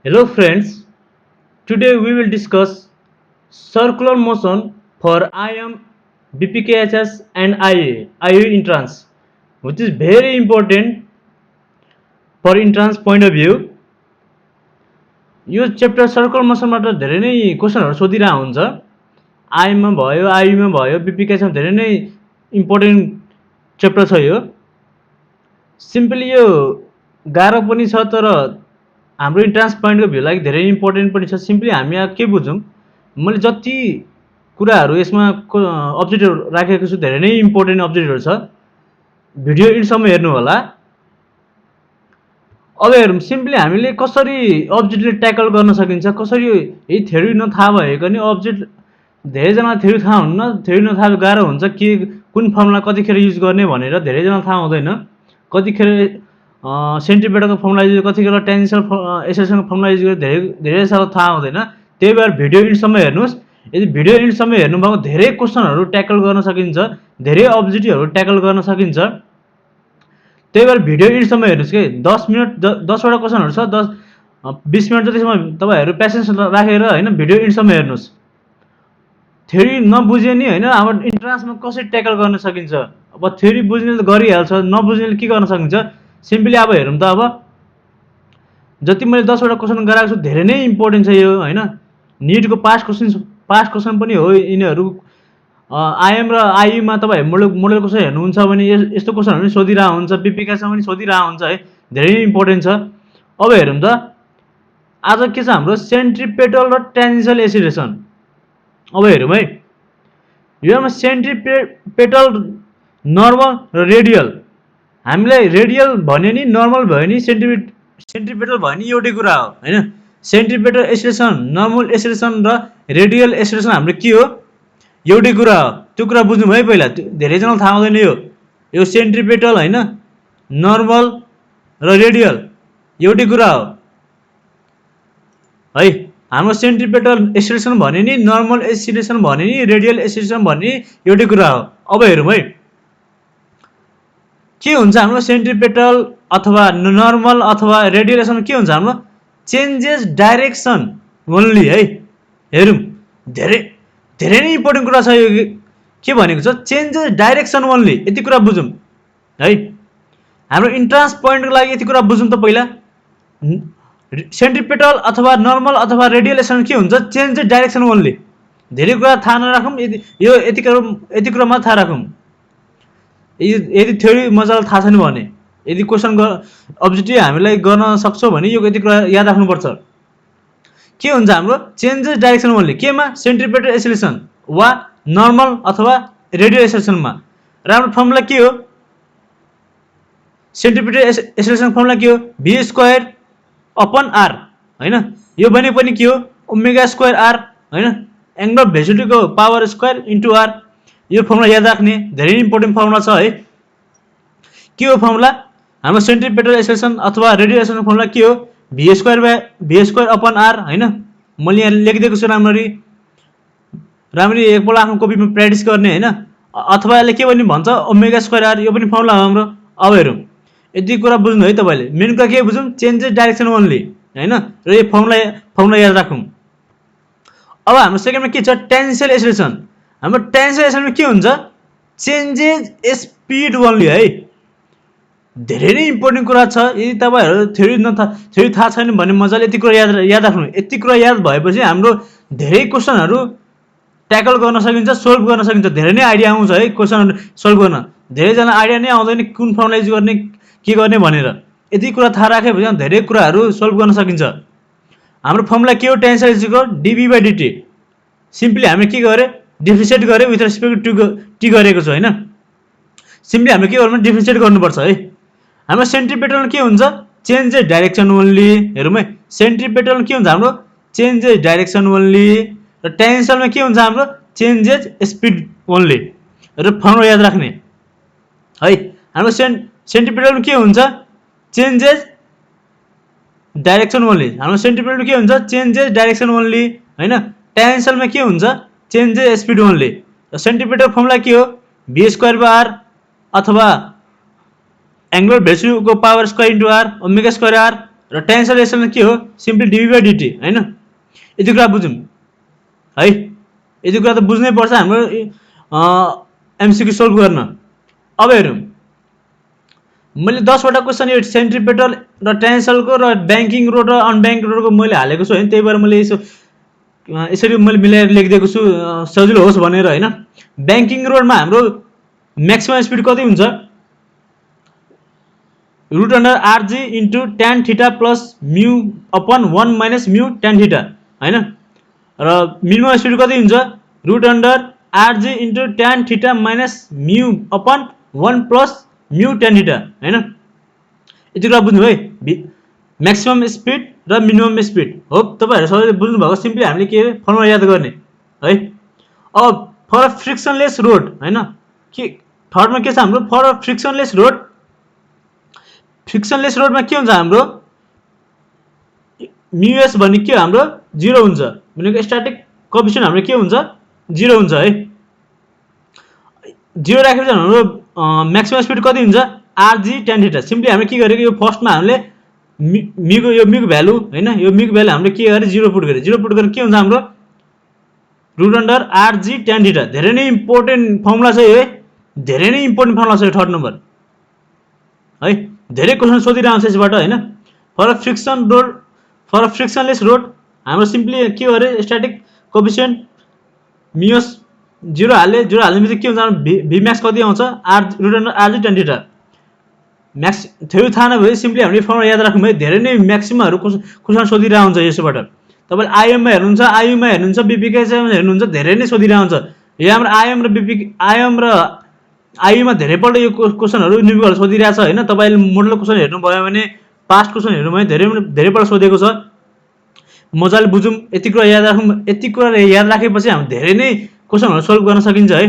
Hello friends, today we will discuss circular motion for IM, BPKHS and IE entrance, which is very important for entrance point of view. यो chapter circle मोसनबाट धेरै नै क्वेसनहरू सोधिरहेको हुन्छ। आईमा भयो, आईमा भयो, बीपीकेएसमा धेरै नै इम्पोर्टेन्ट च्याप्टर छ यो। सिम्पली यो गाह्रो पनि छ तर हाम्रो इन्ट्रान्स पोइन्टको भ्यू लागि धेरै इम्पोर्टेन्ट पनि छ। सिम्पली हामी यहाँ के बुझौँ, मैले जति कुराहरू यसमा अब्जेक्टहरू राखेको छु धेरै नै इम्पोर्टेन्ट अब्जेक्टहरू छ। भिडियो इन्डसम्म हेर्नु होला। अब हेरौँ सिम्पली हामीले कसरी अब्जेक्टले ट्याकल गर्न सकिन्छ, कसरी यही थ्योरी नथाहा भएको नि अब्जेक्ट धेरैजना थ्योरी थाहा हुन्न, थ्योरी नथाहा गाह्रो हुन्छ के कुन फर्मुला कतिखेर युज गर्ने भनेर धेरैजना थाहा हुँदैन। कतिखेर सेन्टिपिटलको फर्मुला युज, कतिखेर टेन्सल एसोसिएसनको फर्मुला युज गरेर धेरै साह्रो थाहा हुँदैन। त्यही भएर भिडियो इन्डसम्म हेर्नुहोस्। यदि भिडियो इन्डसम्म हेर्नुभएको धेरै क्वेसनहरू ट्याकल गर्न सकिन्छ, धेरै अब्जेक्टिभहरू ट्याकल गर्न सकिन्छ। त्यही भएर भिडियो इन्डसम्म हेर्नुहोस् कि 10 मिनट 10वटा क्वेसनहरू छ, 10-20 मिनट जतिसम्म तपाईँहरू पेसेन्स राखेर होइन भिडियो इन्डसम्म हेर्नुहोस्। थ्योरी नबुझ्यो नि होइन अब इन्ट्रान्समा कसरी ट्याकल गर्न सकिन्छ। अब थ्योरी बुझ्ने त गरिहाल्छ, नबुझ्नेले के गर्न सकिन्छ सिम्पली अब हेरौँ त। अब जति मैले 10वटा क्वेसन गराएको छु धेरै नै इम्पोर्टेन्ट छ यो होइन। निटको पास्ट क्वेसन पनि हो यिनीहरू। आइएम र आइयुमा तपाईँ मोडल क्वेसन हेर्नुहुन्छ भने यस्तो क्वेसनहरू पनि सोधिरहेको हुन्छ, बीपीकेएसमा पनि सोधिरहेको हुन्छ है, धेरै नै इम्पोर्टेन्ट छ। अब हेरौँ त आज के छ हाम्रो सेन्ट्रिपेटल र टेन्जेन्सियल एक्सिलरेसन। अब हेरौँ है, योमा सेन्ट्रिपेटल, नर्मल र रेडियल। हामीलाई रेडियल भन्यो नि, नर्मल भयो नि, सेन्ट्रिपेटल भयो नि, एउटै कुरा हो होइन। सेन्ट्रिपेटल एक्सिलरेसन, नर्मल एक्सिलरेसन र रेडियल एक्सिलरेसन हाम्रो के हो, एउटै कुरा हो। त्यो कुरा बुझ्नु भयो पहिला, धेरैजना थाहा हुँदैन यो सेन्ट्रिपेटल होइन, नर्मल र रेडियल एउटै कुरा हो है। हाम्रो सेन्ट्रिपेटल एक्सिलरेसन भन्यो नि, नर्मल एक्सिलरेसन भन्यो नि, रेडियल एक्सिलरेसन भन्यो नि, एउटै कुरा हो। अब हेरौँ है के हुन्छ हाम्रो सेन्ट्रिपेटल अथवा नर्मल अथवा रेडियलेसन के हुन्छ हाम्रो चेन्जेस डाइरेक्सन ओन्ली है। हेरौँ धेरै धेरै नै इम्पोर्टेन्ट कुरा छ यो। के भनेको छ चेन्जेस डाइरेक्सन ओन्ली, यति कुरा बुझौँ है। हाम्रो इन्ट्रान्स पोइन्टको लागि यति कुरा बुझौँ त पहिला। सेन्ट्रिपेटल अथवा नर्मल अथवा रेडियलेसन के हुन्छ चेन्जेस डाइरेक्सन ओन्ली। धेरै कुरा थाहा नराखौँ, यो यति कुरा मात्र थाहा राखौँ। यदि थ्योरी मजाले थाहा छैन भने, यदि क्वेसन अब्जेक्टिभ हामीलाई गर्न सक्छौँ भने यो यति कुरा याद राख्नुपर्छ। के हुन्छ हाम्रो चेन्जेस डाइरेक्सन ओन्ली केमा, सेन्ट्रिपेटल एक्सिलरेसन वा नर्मल अथवा रेडियल एक्सिलरेसनमा। र हाम्रो फर्मुला के हो, सेन्ट्रिपेटल एक्सिलरेसन फर्मुला के हो v² अपन r होइन। यो भने पनि के हो ओमेगा² r होइन, एङ्गल अफ भेलोसिटीको पावर स्क्वायर इन्टु r। यो फर्मुला याद राख्ने धेरै इम्पोर्टेन्ट फर्मुला छ है। के हो फर्मुला हाम्रो सेन्ट्रिपेटल एक्सिलरेसन अथवा रेडियल एक्सिलरेसन फर्मुला के हो v² अपन r होइन। मैले यहाँ लेखिदिएको छु राम्ररी एकपल्ट आफ्नो कपीमा प्र्याक्टिस गर्ने होइन। अथवा यसले के पनि भन्छ ओमेगा² r, यो पनि फर्मुला हो हाम्रो। अब हेरौँ यति कुरा बुझ्नु है तपाईँले। मेन कुरा के बुझौँ चेन्जेस डाइरेक्सन ओन्ली होइन, र यो फर्मुला याद राखौँ। अब हाम्रो सेकेन्डमा के छ टेन्जेन्सियल एक्सिलरेसन। हाम्रो टेन्जेन्सियल एक्सिलरेसनमा के हुन्छ चेन्जेस स्पिड ओन्ली है। धेरै नै इम्पोर्टेन्ट कुरा छ। यदि तपाईँहरू थ्योरी थाहा छैन भने मजाले यति कुरा याद राख्नु। यति कुरा याद भएपछि हाम्रो धेरै क्वेसनहरू ट्याकल गर्न सकिन्छ, सोल्भ गर्न सकिन्छ। धेरै नै आइडिया आउँछ है क्वेसनहरू सोल्भ गर्न। धेरैजना आइडिया नै आउँदैन कुन फर्मुला युज गर्ने के गर्ने भनेर। यति कुरा थाहा राखेपछि धेरै कुराहरू सोल्भ गर्न सकिन्छ। हाम्रो फर्मुला के हो टेन्जेन्सियल इक्वल dv/dt। सिम्पली हामीले के गरे डिफ्रेन्सिएट गरे विथ रेस्पेक्ट टु टी गरेको छ होइन। सिम्पली हामीले के गर्नु डिफ्रेन्सिएट गर्नुपर्छ है। हाम्रो सेन्ट्रिपेटल के हुन्छ चेन्जेस डाइरेक्सन ओन्ली। हेरौँ है सेन्ट्रिपेटल के हुन्छ हाम्रो चेन्जेस डाइरेक्सन ओन्ली, र टेन्जेन्सियलमा के हुन्छ हाम्रो चेन्जेस स्पिड ओन्ली। र फर्मुला याद राख्ने है। हाम्रो सेन्ट्रिपेटल के हुन्छ चेन्जेस डाइरेक्सन ओन्ली। हाम्रो सेन्ट्रिपेटल के हुन्छ चेन्जेस डाइरेक्सन ओन्ली होइन। टेन्जेन्सियलमा के हुन्छ चेन्जेस स्पिड ओन्ली। र सेन्ट्रिपेटल फर्मुला के हो v² r अथवा एङ्गुलर भेलोसिटीको पावर स्क्वायर इन्टु r ओमेगा² r र ट्रान्सलेसन के हो सिम्पली डिभी/डिटी हैन यति कुरा बुझौँ है यति कुरा त बुझ्नै पर्छ हाम्रो एमसीक्यू सल्भ गर्न अब हेरौँ मैले 10 वटा क्वेशन यो सेन्ट्रिपेटल र ट्रान्सलेसनको र ब्याङ्किङ रोड र अनब्याङ्क रोडको मैले हालेको छु हैन त्यही भएर मैले यसरी मैले मिलाएर लेखिदिएको छु सजिलो होस् भनेर हैन ब्याङ्किङ रोडमा हाम्रो म्याक्सिमम स्पिड कति हुन्छ √RG into tan theta plus mu upon 1 minus mu tan theta हैन र मिनिमम स्पिड कति हुन्छ √RG into tan theta minus mu upon 1 plus mu tan theta हैन यति कुरा बुझ्नु है म्याक्सिमम स्पिड र मिनिमम स्पिड हो तपाईहरु सबैले बुझ्नु भएको सिम्पली हामीले के फर्मुला याद गर्ने है अब फर फ्रिक्सनलेस रोड हैन के थर्डमा के छ हाम्रो फर फ्रिक्सनलेस रोडमा के हुन्छ हाम्रो म्युएस भन्ने के हाम्रो 0 हुन्छ भनेको स्ट्याटिक कोएफिसिएन्ट हाम्रो के हुन्छ 0 हुन्छ है 0 राखेपछि हाम्रो म्याक्सिमम स्पिड कति हुन्छ RG tan थीटा सिम्पली हामीले के गरेको यो फर्स्टमा हामीले म्यूको भ्यालु हैन यो म्यूको भ्यालु हामीले के गरे 0 पुट गरेर के हुन्छ हाम्रो √RG tan थीटा धेरै नै इम्पोर्टेन्ट फर्मुला छ यो धेरै नै इम्पोर्टेन्ट फर्मुला छ यो थर्ड नम्बर है धेरै क्वेशन सोधिरहन्छ यसबाट हैन फर फ्रिक्सनलेस रोड हाम्रो सिम्पली के गरे स्ट्याटिक कोएफिसिएन्ट म्युएस 0 हाल्ने के हुन्छ भी म्याक्स कति आउँछ √RG tan थीटा म्याक्स थियो थाहा नभए सिम्पली हामीले फर्मुला याद राख्नु भयो धेरै नै म्याक्सिममहरु क्वेशन सोधिरहन्छ हुन्छ यसबाट तपाईले आईएम मा हेर्नुहुन्छ आईयू मा हेर्नुहुन्छ बीपीके मा हेर्नुहुन्छ धेरै नै सोधिरहन्छ यो हाम्रो आईएम र बीपीके आईएम र आईयू मा धेरै पल्ट यो क्वेशनहरु न्यूमेरिकल सोधिरहेछ हैन तपाईले मोडल क्वेशन हेर्नु भयो भने पास्ट क्वेशन हेर्नु भयो धेरै पल्ट सोधेको छ मजाले बुझौं यति कुरा याद राखौं यति कुरा याद राखेपछि हामी धेरै नै क्वेशनहरु सल्भ गर्न सकिन्छ है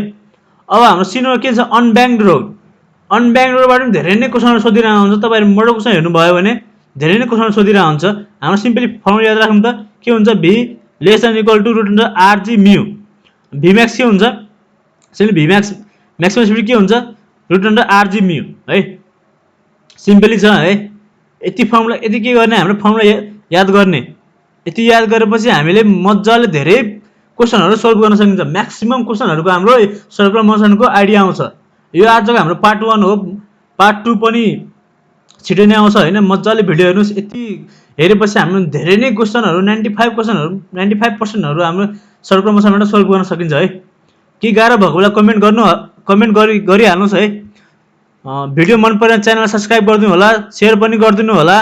अब हाम्रो सिनो के छ अनब्याङ्क्ड रोडबाट पनि धेरै नै क्वेशनहरु सोधिरहेको हुन्छ तपाईहरु मोडल क्वेशन हेर्नु भयो भने धेरै नै क्वेशनहरु सोधिरहेको हुन्छ हाम्रो सिम्पली फर्मुला याद राखौं त के हुन्छ v <= √RG mu v max के हुन्छ simply v max maximum speed के हुन्छ √RG म्यू है सिम्पली छ है यति फर्मुला यति के गर्ने हाम्रो फर्मुला याद गर्ने यति याद गरेपछि हामीले मज्जाले धेरै क्वेशनहरु सल्भ गर्न सकिन्छ म्याक्सिमम क्वेशनहरुको हाम्रो सर्कुलर मोसनको आइडिया आउँछ यो आजको हाम्रो पार्ट 1 हो पार्ट 2 पनि छिटै नै आउँछ हैन मज्जाले भिडियो हेर्नुस् यति हेरेपछि हाम्रो धेरै नै क्वेशनहरु 95% हरु हाम्रो सर्कुलर मोसनबाट सल्भ गर्न सकिन्छ है के गाह्रो भएको बेला कमेन्ट गरिहाल्नुस् है भिडियो मन परेन च्यानल सब्स्क्राइब गरिदिनु होला शेयर पनि गरिदिनु होला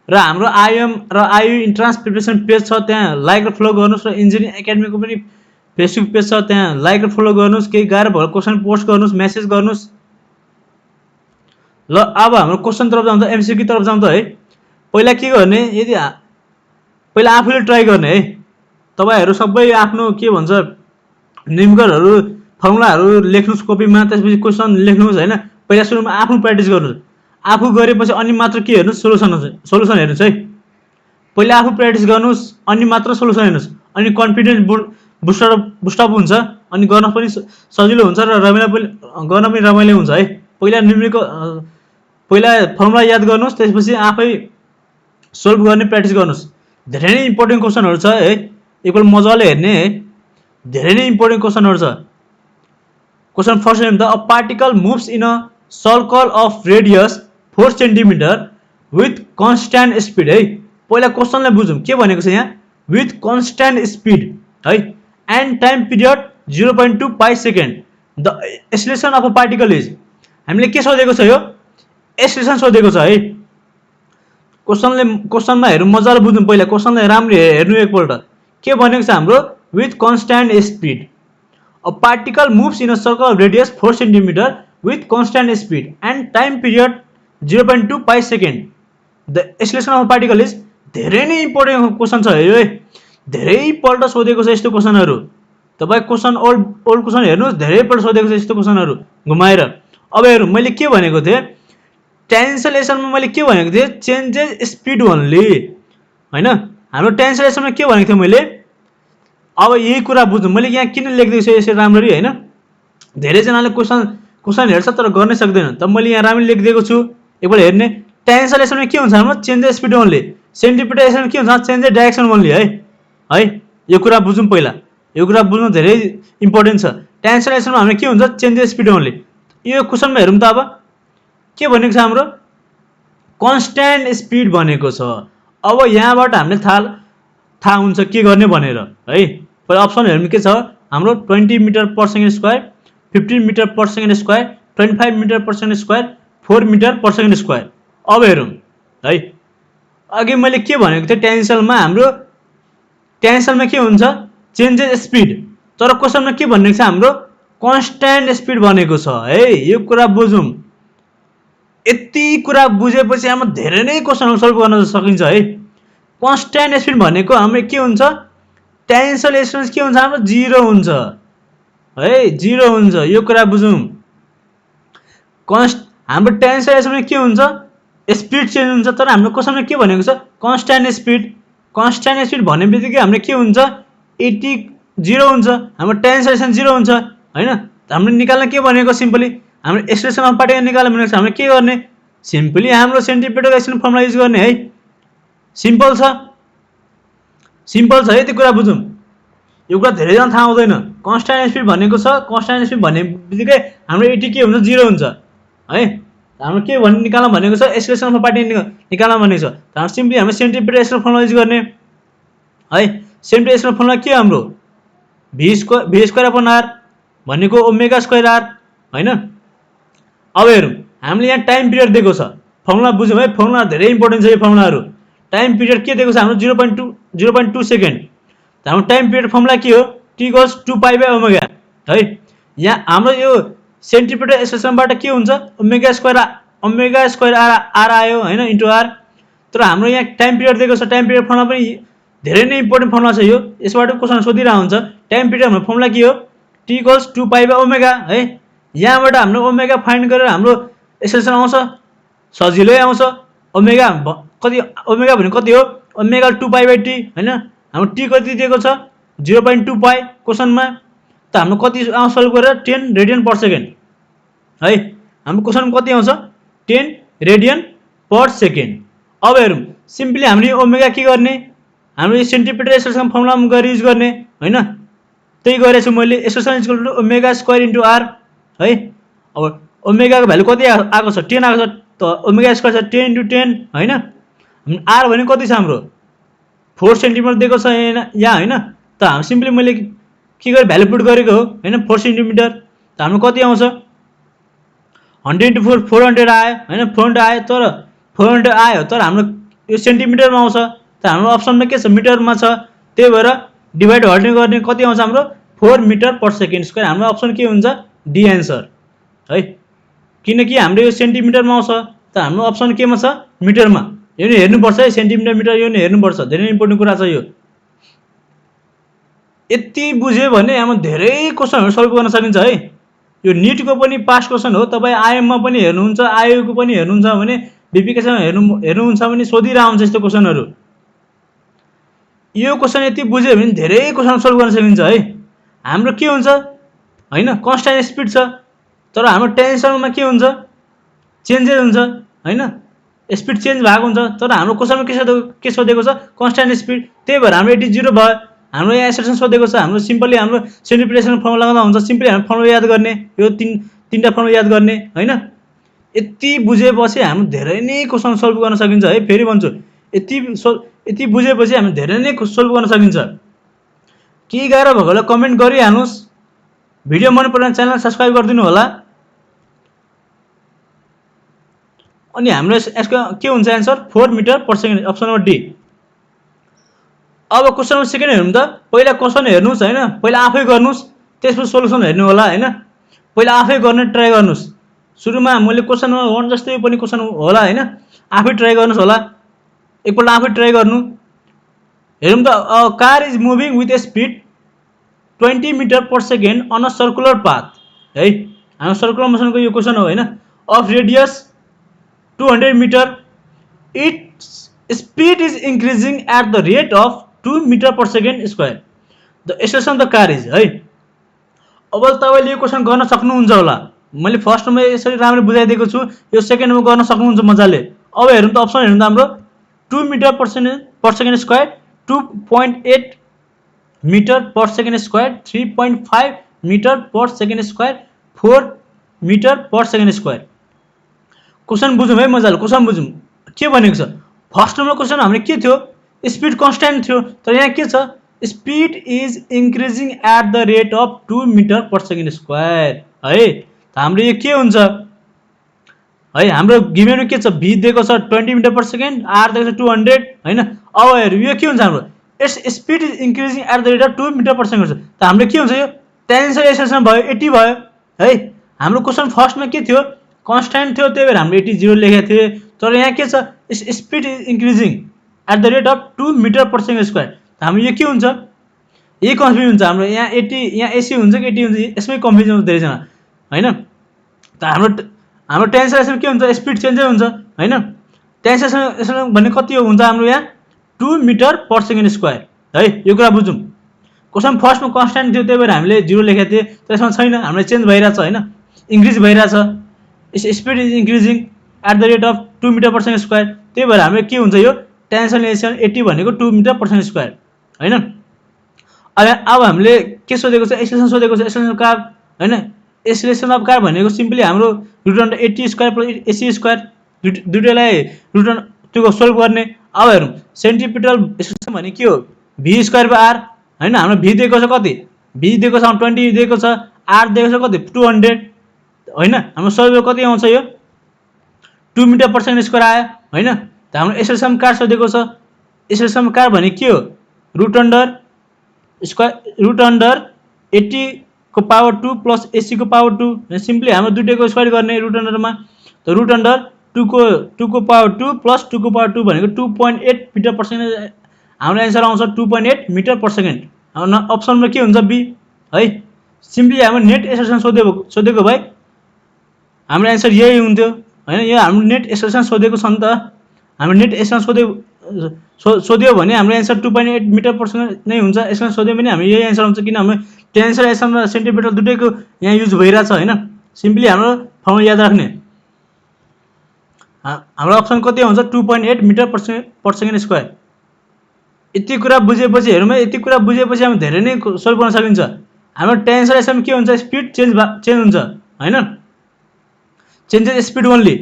र हाम्रो आईएम र आईयू इन्ट्रान्स प्रिपरेसन पेज छ त्यहाँ लाइक र फलो गर्नुस् र इन्जिनियरिङ एकाडेमीको पनि फेसबुक पेज छ त्यहाँ लाइक र फलो गर्नुस् केही गाह्रो भएको क्वेशन पोस्ट गर्नुस् मेसेज गर्नुस् ल अब हाम्रो क्वेशन तर्फ जाउँ त एमसीक्यू तर्फ जाउँ त है पहिला के गर्ने यदि पहिला आफूले ट्राई गर्ने है तपाईहरु सबै आफ्नो के भन्छ न्यूमेरिकलहरु फर्मुलाहरु लेख्नुस् कपीमा त्यसपछि क्वेशन लेख्नुस् हैन पहिला सुरुमा आफू प्र्याक्टिस गर्नुस् आफू गरेपछि अनि मात्र के हेर्नुस् सोलुसन हेर्नुस् है पहिला आफू प्र्याक्टिस गर्नुस् अनि मात्र सोलुसन हेर्नुस् अनि कन्फिडेन्स बुस्टअप हुन्छ अनि गर्न पनि सजिलो हुन्छ र गर्न पनि रमाइलो हुन्छ है पहिला न्यूमेरिकल पहिला फर्मुला याद गर्नुस् त्यसपछि आफै सल्भ गर्ने प्र्याक्टिस गर्नुस् धेरै नै इम्पोर्टेन्ट क्वेशनहरु छ है एकपल्ट मजाले हेर्ने है धेरै नै इम्पोर्टेन्ट क्वेशनहरु छ क्वेशन फर्स्ट हेर्नु त a particle moves in a circle of radius 4 centimetre with constant speed है पहिला क्वेशनलाई बुझौं के भनेको छ यहाँ विथ कन्स्ट्यान्ट स्पीड है and time period 0.2 pie second the acceleration of a particle is हामीले के सोधेको छ यो एक्सेलरेसन सोधेको छ है क्वेशनमा हेरौँ मजाले बुझौं पहिला क्वेशनलाई राम्ररी हेर्नु एकपल्ट के भनेको छ हाम्रो with constant speed a particle moves in a circle of radius 4 centimetre with constant speed and time period 0.2 pie second the acceleration of a particle is धेरै नै इम्पोर्टेन्ट क्वेशन छ यो है धेरै पल्ट सोधेको छ यस्तो क्वेशनहरु तपाई क्वेशन ओल्ड क्वेशन हेर्नुस् धेरै पल्ट सोधेको छ यस्तो क्वेशनहरु घुमाएर अब हेरौँ मैले के भनेको थिए ट्रान्सलेसनमा मैले के भनेको थिए चेन्जेस स्पीड ओन्ली हैन हाम्रो ट्रान्सलेसनमा के भनेको थिए मैले अब यही कुरा बुझ्नु मैले यहाँ किन लेख्दै छु यसरी राम्ररी हैन धेरै जनाले क्वेशन हेर्छ तर गर्न सक्दैन त मैले यहाँ राम्ररी लेखिदिएको छु एकपल्ट हेर्ने टेन्सन एक्सलमा के हुन्छ हाम्रो चेन्ज द स्पिड ओन्ली, सेन्टिपिटल एक्सलमा के हुन्छ चेन्ज द डाइरेक्सन ओन्ली है यो कुरा बुझौँ पहिला, यो कुरा बुझ्नु धेरै इम्पोर्टेन्ट छ। टेन्सन एक्सलमा हाम्रो के हुन्छ चेन्ज द स्पिड ओन्ली। यो क्वेसनमा हेरौँ त अब के भनेको छ हाम्रो कन्स्ट्यान्ट स्पिड भनेको छ। अब यहाँबाट हामीले थाहा हुन्छ के गर्ने भनेर है। पहिला अप्सन हेर्नु के छ हाम्रो 20 metre per second square, 15 metre per second square, 25 metre per second square, 4 metre per second square. अब हेरौँ है, अघि मैले के भनेको थिएँ टेन्सनमा हाम्रो टेन्सनमा के हुन्छ चेन्ज स्पिड, तर क्वेसनमा के भनेको छ हाम्रो कन्स्ट्यान्ट स्पिड भनेको छ है। यो कुरा बुझौँ, यति कुरा बुझेपछि हाम्रो धेरै नै क्वेसनहरू सल्भ गर्न सकिन्छ है। कन्स्ट्यान्ट स्पिड भनेको हाम्रो के हुन्छ टेन्सल एक्सलेरेसन के हुन्छ हाम्रो 0 हुन्छ है, 0 हुन्छ। यो कुरा बुझौँ, हाम्रो टेन्सल एक्सलेरेसन के हुन्छ स्पिड चेन्ज हुन्छ, तर हाम्रो क्वेसनमा के भनेको छ कन्स्ट्यान्ट स्पिड। कन्स्ट्यान्ट स्पिड भन्ने बित्तिकै हाम्रो के हुन्छ 0 हुन्छ, हाम्रो टेन्सल एक्सलेरेसन 0 हुन्छ हैन। हाम्रो निकाल्न के भनेको सिम्पली हाम्रो एक्सप्रेसन अफ पार्टिकल निकाल्न भनेको छ हामीले के गर्ने सिम्पली हाम्रो सेन्टिपिटल एक्सलेरेसन फर्मुला युज गर्ने है। सिम्पल छ है, त्यो कुरा बुझौँ। यो कुरा धेरैजना थाहा हुँदैन। कन्स्ट्यान्ट स्पिड भनेको छ, कन्स्ट्यान्ट स्पिड भन्ने बित्तिकै हाम्रो 80 के हुन्छ 0 हुन्छ है। हाम्रो के भन्ने निकाल्न भनेको छ एक्सप्रेसन अफ पार्टिकल निकाल्न भनेको छ। हाम्रो सिम्पली हाम्रो सेन्टिपिटल एक्सलेरेसन फर्मुला युज गर्ने है। सेन्टिपिटल एक्सलेरेसन फर्मुला के हाम्रो v स्क्वायर अपन r भनेको ओमेगा स्क्वायर r हैन। अब हेरौँ हामीले यहाँ टाइम पिरियड दिएको छ, फर्मुला बुझौँ है। फर्मुला धेरै इम्पोर्टेन्ट छ यो फर्मुलाहरू। टाइम पिरियड के दिएको छ हाम्रो 0.2 सेकेन्ड। हाम्रो टाइम पिरियड फर्मुला के हो t = 2π/ओमेगा है। यहाँ हाम्रो यो सेन्टिपिटल एक्सप्रेसनबाट के हुन्छ ओमेगा स्क्वायर r आयो हैन इन्टु r। तर हाम्रो यहाँ टाइम पिरियड दिएको छ, टाइम पिरियड फर्मुला पनि धेरै नै इम्पोर्टेन्ट फर्मुला छ यो। यसबाट क्वेसन सोधिरहेको हुन्छ टाइम पिरियड हाम्रो फर्मुला के हो t = 2π/ओमेगा है। यहाँबाट हाम्रो ओमेगा फाइन्ड गरेर हाम्रो एक्सप्रेसन आउँछ, सजिलै आउँछ। ओमेगा कति, ओमेगा भनेको कति हो ओमेगा 2π/t हैन। हाम्रो t कति दिएको छ 0.2π क्वेसनमा, त हाम्रो कति आउँछ सल्भ गरेर 10 रेडियन पर सेकेन्ड है। हाम्रो क्वेसनमा कति आउँछ 10 रेडियन पर सेकेन्ड। अब हेरौँ सिम्पली हामीले ओमेगा के गर्ने हाम्रो सेन्टिपिटल एक्सप्रेसन फर्मुलामा गएर युज गर्ने हैन। त्यही गरेको छु मैले, expression = omega square into r है। अब ओमेगाको भ्यालु कति आएको छ 10 आएको छ, त ओमेगा स्क्वायर छ 10 × 10 हैन। r भनेको कति छ हाम्रो 4 सेन्टिमिटर दिएको छ यहाँ हैन। त हामी सिम्पली मैले के गरे भ्यालु पुट गरेको हो हैन 4 सेन्टिमिटर। त हाम्रो कति आउँछ 100 × 4 400 आयो हैन। 400 आयो, तर 400 आयो तर हाम्रो यो सेन्टिमिटरमा आउँछ। त हाम्रो अप्सनमा के छ मिटरमा छ, त्यही भएर डिभाइड हल्ने गर्ने कति आउँछ हाम्रो 4 मिटर पर सेकेन्ड स्क्वायर। हाम्रो अप्सन के हुन्छ डी एन्सर है, किनकि हाम्रो यो सेन्टिमिटरमा आउँछ। त हाम्रो अप्सन केमा छ मिटरमा। यो नि हेर्नुपर्छ है, सेन्टिमिटर मिटर यो नि हेर्नुपर्छ, धेरै इम्पोर्टेन्ट कुरा छ यो। यति बुझ्यो भने हाम्रो धेरै क्वेसनहरू सल्भ गर्न सकिन्छ है। यो नीटको पनि पास क्वेसन हो, तपाईँ आइएममा पनि हेर्नुहुन्छ, आयोको पनि हेर्नुहुन्छ भने, बीपीकेसमा हेर्नुहुन्छ भने सोधिरहेको हुन्छ यस्तो क्वेसनहरू। यो क्वेसन यति बुझ्यो भने धेरै क्वेसन सल्भ गर्न सकिन्छ है। हाम्रो के हुन्छ हैन कन्स्ट्यान्ट स्पिड छ, तर हाम्रो टेन्सनमा के हुन्छ चेन्जेस हुन्छ हैन, स्पिड चेन्ज भएको हुन्छ। तर हाम्रो क्वेसनमा के सोधेको छ कन्स्ट्यान्ट स्पिड, त्यही भएर हाम्रो 80 0 भयो। हाम्रो यहाँ एक्सप्रेसन सोधेको छ, हाम्रो सिम्पली हाम्रो सेन्टिपिटल एक्सप्रेसन फर्मुला लगाउँदा हुन्छ। सिम्पली हाम्रो फर्मुला याद गर्ने, यो तीनटा फर्मुला याद गर्ने हैन। यति बुझेपछि हामी धेरै नै क्वेसन सल्भ गर्न सकिन्छ है। फेरि भन्छु यति बुझेपछि हामी धेरै नै सल्भ गर्न सकिन्छ। के गाह्रो भएको होला कमेन्ट गरिहाल्नुहोस्। भिडियो मन परेन च्यानल सब्स्क्राइब गरिदिनु होला। अनि हाम्रो यसको के हुन्छ answer 4 metre per second, option number D. अब क्वेसन नम्बर सेकेन्ड हेर्नु त। पहिला क्वेसन हेर्नुहोस् हैन, पहिला आफै गर्नुहोस्, त्यसपछि सोलुसन हेर्नु होला हैन। पहिला आफै गर्ने ट्राई गर्नुहोस्। सुरुमा मैले क्वेसन नम्बर 1 जस्तै पनि क्वेसन होला हैन, आफै ट्राई गर्नुहोस् होला। एकपल्ट आफै ट्राई गर्नु। हेरौँ त, a car is moving with a speed 20 metre per second on a circular path है। हाम्रो सर्कुलर मोसनको यो क्वेसन हो हैन। Of radius 200 metre, it's speed is increasing at the rate of 2 metre per second square, the acceleration the car is है। अब तपाईँले यो क्वेसन गर्न सक्नुहुन्छ होला। मैले फर्स्टमा यसरी राम्ररी बुझाइदिएको छु, यो सेकेन्डमा गर्न सक्नुहुन्छ मजाले। अब हेरौँ त अप्सन हेरौँ त हाम्रो 2 metre per second square 2.8 metre per second square 3.5 metre per second square 4 metre per second square. Question बुझौँ है मजाले, क्वेसन बुझौँ के भनेको छ। फर्स्ट नम्बर क्वेसन हाम्रो के थियो, स्पिड कन्स्ट्यान्ट थियो, तर यहाँ के छ, speed is increasing at the rate of 2 metre per second square है। हाम्रो यो के हुन्छ है, हाम्रो गिभेन के छ, भी दिएको छ 20 मिटर पर सेकेन्ड, आर दिएको छ 200 हैन। अब हेरौँ यो के हुन्छ हाम्रो, it's speed is increasing at the rate of 2 metre per second. त हाम्रो के हुन्छ, यो टेन्सन एक्सेलेरेसन भयो 80 भयो है। हाम्रो क्वेसन फर्स्टमा के थियो, कन्स्ट्यान्ट थियो, त्यही भएर हामीले 80 0 लेखेको थिए। तर यहाँ के छ, speed is increasing at the rate of 2 metre per second square. हाम्रो यो के हुन्छ, यही कन्फ्युजन हुन्छ हाम्रो, यहाँ 80 यहाँ 80 हुन्छ कि 80 हुन्छ, यसमै कन्फ्युजन हुन्छ धेरैजना हैन। त हाम्रो टेन्सन के हुन्छ, स्पिड चेन्जै हुन्छ हैन। टेन्सन भन्ने कति हो हुन्छ हाम्रो यहाँ 2 मिटर पर सेकेन्ड स्क्वायर है। यो कुरा बुझौँ। क्वेसन फर्स्टमा कन्स्ट्यान्ट थियो, त्यही भएर हामीले 0 लेखेको थिए, तर यसमा छैन, हाम्रो चेन्ज भइरहेछ हैन, इन्क्रिज भइरहेछ। Speed is increasing at the rate of 2 metre per second square, त्यही भएर हाम्रो के हुन्छ, यो टेन्सन एक्सेलेरेसन 80 भनेको 2 मिटर पर सेकेन्ड स्क्वायर हैन। अब हामीले के सोधेको छ, एक्सेलेरेसन सोधेको छ, एक्सेलेरेसन कार हैन। एक्सेलेरेसन अफ कार भनेको सिम्पली हाम्रो रुट 80 स्क्वायर प्लस 80 स्क्वायर, दुईटैलाई रुट त्यो सोल्भ गर्ने। अब हेरौँ सेन्टिपिटल एक्सेलेरेसन भने के हो, भी स्क्वायर बाइ आर हैन। हाम्रो भी दिएको छ कति, भी दिएको छ 20 दिएको छ, आर दिएको छ कति 200 हैन। हाम्रो सोल्भ कति आउँछ, यो 2 मिटर पर सेकेन्ड स्क्वायर आयो हैन। त हाम्रो एक्सेलेरेसन कार सोधेको छ, एक्सेलेरेसन कार भने के हो, रुट अन्डर 80 को पावर 2 प्लस 80 को पावर 2, सिम्पली हाम्रो दुईटैको स्क्वायर गर्ने रुट अन्डरमा। त रुट अन्डर 2 को पावर 2 प्लस 2 को पावर 2 भनेको 2.8 मिटर पर सेकेन्ड। हाम्रो एन्सर आउँछ 2.8 मिटर पर सेकेन्ड। हाम्रो अप्सनमा के हुन्छ, बी है। सिम्पली हाम्रो नेट एक्सेलेरेसन सोधेको भए हाम्रो एन्सर यही हुन्थ्यो हैन। यो हाम्रो नेट एक्सेलेरेसन सोधेको छ नि त, हाम्रो नेट एक्सेलेरेसन सोध्यो भने हाम्रो एन्सर 2.8 मिटर पर सेकेन्ड नै हुन्छ। एक्सेलेरेसन सोध्यो भने हाम्रो यही एन्सर हुन्छ, किन हाम्रो टेन्सन एक्सेलेरेसन र सेन्टिमिटर दुटैको यहाँ युज भइरहेछ हैन। सिम्पली हाम्रो फर्मुला याद राख्ने, हाम्रो अप्सन कति हुन्छ, 2.8 मिटर पर सेकेन्ड स्क्वायर। यति कुरा बुझेपछि हेरौँ है, यति कुरा बुझेपछि हामी धेरै नै सोल्भ गर्न सकिन्छ। हाम्रो टेन्सन एक्सेलेरेसन के हुन्छ, स्पिड चेन्ज हुन्छ हैन, चेन्जेस स्पिड ओन्ली।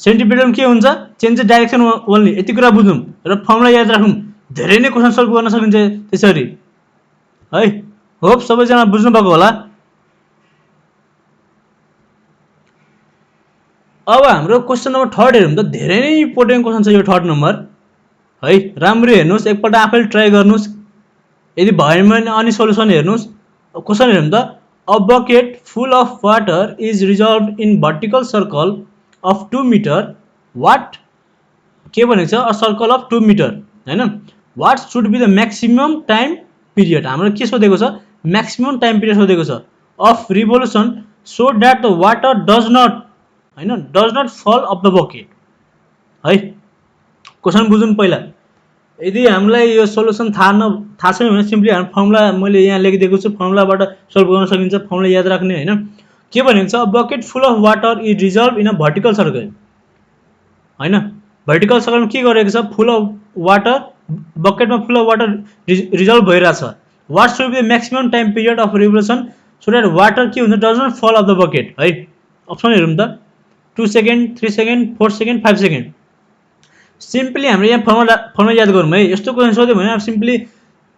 सेन्टिपिटल के हुन्छ, चेन्जेस डाइरेक्सन ओन्ली। यति कुरा बुझौँ र फर्मुला याद राखौँ, धेरै नै क्वेसन सोल्भ गर्न सकिन्छ त्यसरी है। होप सबैजना बुझ्नु भएको होला। अब हाम्रो क्वेसन नम्बर 3 हेरौँ त, धेरै नै इम्पोर्टेन्ट क्वेसन छ यो 3 नम्बर है। राम्रो हेर्नुहोस्, एकपल्ट आफैले ट्राई गर्नुहोस्, यदि भएन भने अनि सोल्युसन हेर्नुहोस्। क्वेसन हेरौँ त, a bucket full of water is resolve in vertical circle of 2 metre, what के भनेको छ, अ सर्कल अफ 2 मिटर हैन। What should be the maximum time period. हाम्रो के सोधेको छ, म्याक्सिमम टाइम पिरियड सोधेको छ of revolution so that the water does not fall of the bucket है। क्वेसन बुझौँ पहिला। यदि हामीलाई यो सोल्युसन थाहा छैन भने सिम्पली हाम्रो फर्मुला मैले यहाँ लेखिदिएको छु, फर्मुलाबाट सोल्भ गर्न सकिन्छ। फर्मुला याद राख्ने हैन। के भनेको छ, bucket full of water is resolve in a vertical circle हैन। भर्टिकल सर्कलमा के गरेको छ, फुल अफ वाटर, बकेटमा फुल अफ वाटर रिजल्भ भइरहेछ। What should be the maximum time period of revolution so that water के हुन्छ, does not fall of the bucket है। अप्सन हेरौँ त, 2 second 3 second 4 second 5 second. Simply हाम्रो यहाँ formula याद गरौँ है। यस्तो क्वेसन सोध्यो भने सिम्पली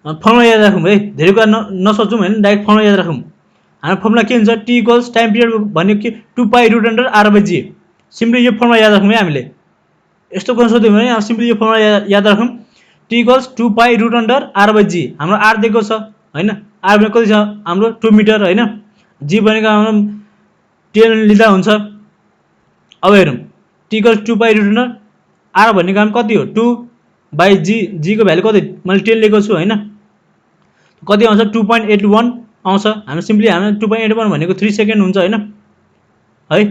फर्मुला याद राखौँ है, धेरै कुरा नसोचौँ हैन, डाइरेक्ट फर्मुला याद राखौँ। हाम्रो फर्मुला के हुन्छ, टी इक्वल्स टाइम पिरियड भनेको के, 2 pi root under R by G. Simply यो फर्मुला याद राखौँ है हामीले। यस्तो क्वेसन सोध्यो भने सिम्पली यो फर्मुला याद राखौँ, T equals 2 pi root under R by g. हाम्रो आर दिएको छ हैन, आर भनेको कति छ हाम्रो 2 मिटर हैन, जी भनेको हाम्रो 10 लिँदा हुन्छ। अब हेरौँ, T equals 2 pi root under R भनेको हाम्रो कति हो, 2 बाई जी। जी को भ्यालु कति, मैले 10 लिएको छु हैन, कति आउँछ 2.81 आउँछ। हामी सिम्पली हाम्रो 2.81 भनेको 3 सेकेन्ड हुन्छ हैन है।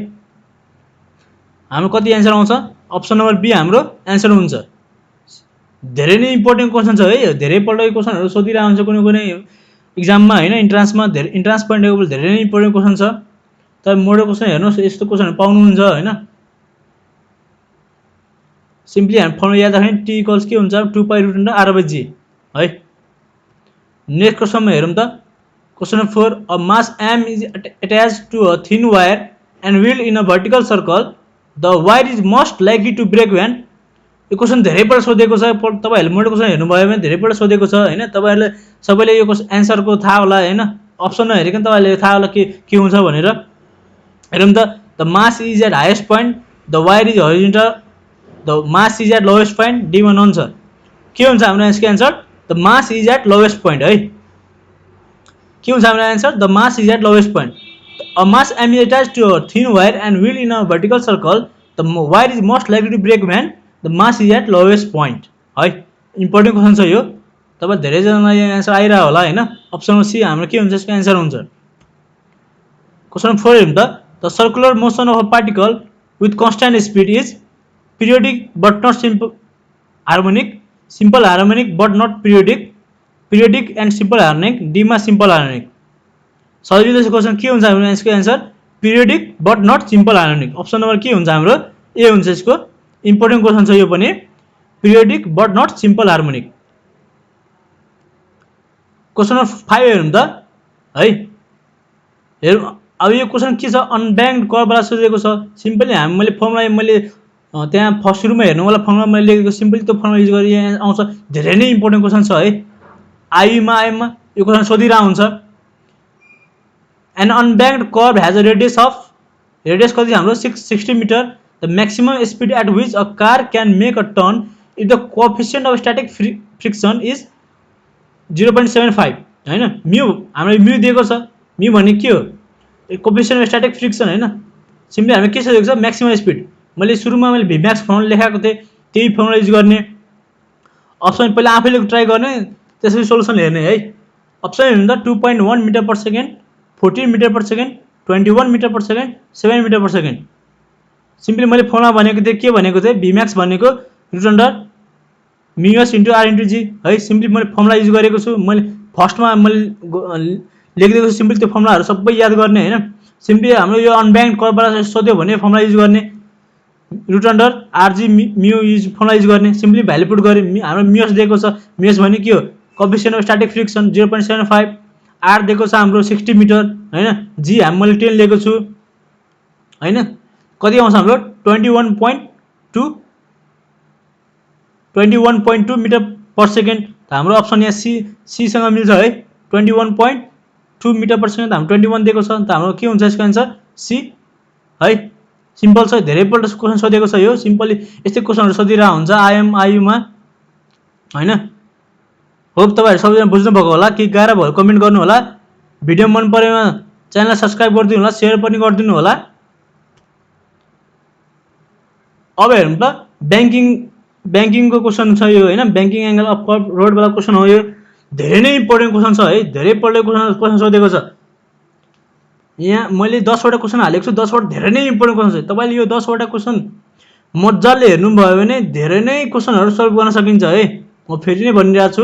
हाम्रो कति एन्सर आउँछ, अप्सन नम्बर बी हाम्रो एन्सर हुन्छ। धेरै नै इम्पोर्टेन्ट क्वेसन छ है, धेरैपल्ट यो क्वेसनहरु सोधिरहेको हुन्छ कुनै एक्जाममा हैन, इन्ट्रान्समा इन्ट्रान्स पोइन्ट टेबल धेरै नै इम्पोर्टेन्ट क्वेसन छ। तर मोडल क्वेसन हेर्नुस्, यस्तो क्वेसनहरु पाउनुहुन्छ हैन। सिम्पली हामी फर्मुला याद राख्ने टी इक्वल्स के हुन्छ 2 पाई रुट अन्डर r/g है। नेक्स्ट क्वेसनमा हेरौँ त question number 4 a mass m is attached to a thin wire and whirled in a vertical circle the wire is most likely to break when. यो question धेरैपल्ट सोधेको छ, तपाईहरुले model question हेर्नुभयो भने धेरैपल्ट सोधेको छ हैन। तपाईहरुले सबैले यो क्वेसन आन्सरको थाहा होला हैन, अप्सन नहेरिकन तपाईहरुले थाहा होला के हुन्छ भनेर। हेरौँ त the mass is at highest point the wire is horizontal the mass is at lowest point D one answer के हुन्छ हाम्रो यसको answer the mass is at lowest point है। के हुन्छ हाम्रो answer the mass is at lowest point. A mass m is attached to a thin wire and wheel in a vertical circle the wire is most likely to break when the mass is at lowest point है। Important question छ यो, तपाईं धेरैजनालाई यो answer आइरह्यो होला हैन। Option C हाम्रो के हुन्छ यसको आन्सर हुन्छ। क्वेसन नम्बर 4 हेरौँ त the circular motion of a particle with constant speed is periodic but not simple harmonic but not periodic and simple harmonic D मा सिम्पल हार्मोनिक। सजिलो छ क्वेसन के हुन्छ हाम्रो यसको answer periodic but not simple harmonic. Option number के हुन्छ हाम्रो ए हुन्छ यसको। इम्पोर्टेन्ट क्वेसन छ यो पनि periodic but not simple harmonic. Question number 5 हेरौँ त है। हेरौँ अब यो क्वेसन के छ अनब्याङ्क्ड कर्ववाला सोधेको छ। सिम्पली मैले फर्मुला त्यहाँ फर्स्ट सुरुमा हेर्नु होला फर्मुला मैले लेखेको सिम्पली त्यो फर्मुला युज गरी यहाँ आउँछ। धेरै नै इम्पोर्टेन्ट क्वेसन छ है। आईमा यो क्वेसन सोधिरहेको हुन्छ। An unbanked curve has a radius कति हाम्रो 660 metre the maximum speed at which a car can make a turn if the coefficient of static friction is 0.75 हैन। म्यू हाम्रो म्यू दिएको छ। म्यू भन्ने के हो कोएफिसिएन्ट अफ स्टैटिक फ्रिक्सन हैन। सिम्पली हामी के सोधेको छ म्याक्सिमम स्पीड। मैले सुरुमा मैले भिम्याक्स फर्मुला लेखाएको थिएँ त्यही फर्मुला युज गर्ने। अप्सन पहिला आफैले ट्राई गर्ने त्यसपछि सोलुसन हेर्ने है। अप्सन हेर्नु त 2.1 metre per second 14 metre per second 21 metre per second 7 metre per second. Simply मैले फर्मुला भनेको थिएँ के भनेको थिएँ भिम्याक्स भनेको root under mu s into R into g है। सिम्पली मैले फर्मुला युज गरेको छु। मैले फर्स्टमा मैले लेखिदिएको छु। सिम्पली त्यो फर्मुलाहरू सबै याद गर्ने हैन। सिम्पली हाम्रो यो अनब्याङ्क्ड कर्वबाट सोध्यो भने फर्मुला युज गर्ने root under R G mu use formula use गर्ने। सिम्पली भ्यालु पुट गरे हाम्रो म्युएस दिएको छ। म्युएस भने के हो coefficient of static friction 0.75 R दिएको छ हाम्रो 60 मिटर हैन। जी हामी मैले 10 लिएको छु हैन। कति आउँछ हाम्रो 21.2 मिटर पर सेकेन्ड। हाम्रो अप्सन यहाँ सी सँग मिल्छ है। 21.2 मिटर पर सेकेन्ड हाम्रो 21 दिएको छ त हाम्रो के हुन्छ यसको आन्सर सी है। सिम्पल छ धेरैपल्ट क्वेसन सोधेको छ यो। सिम्पली यस्तै क्वेसनहरु सोधिरहेको हुन्छ आईमा हैन। होप तपाईहरु सबैजना बुझ्नु भएको होला। के गाह्रो भयो कमेन्ट गर्नु होला। भिडियो मन परेमा च्यानललाई सब्स्क्राइब गरिदिनु होला, शेयर पनि गरिदिनु होला। अब हेरौँ त बैंकिङको क्वेसन छ यो हैन। Banking angle of curve road वाला क्वेसन हो यो। धेरै नै इम्पोर्टेन्ट क्वेसन छ है। धेरैपल्ट क्वेसन सोधेको छ। यहाँ मैले 10 वटा क्वेसन हालेको छु। 10 वटा धेरै नै इम्पोर्टेन्ट क्वेसन छ। तपाईले यो 10 वटा क्वेसन मज्जाले हेर्नु भयो भने धेरै नै क्वेसनहरु सल्भ गर्न सकिन्छ है। म फेरि नै भनिरहेको छु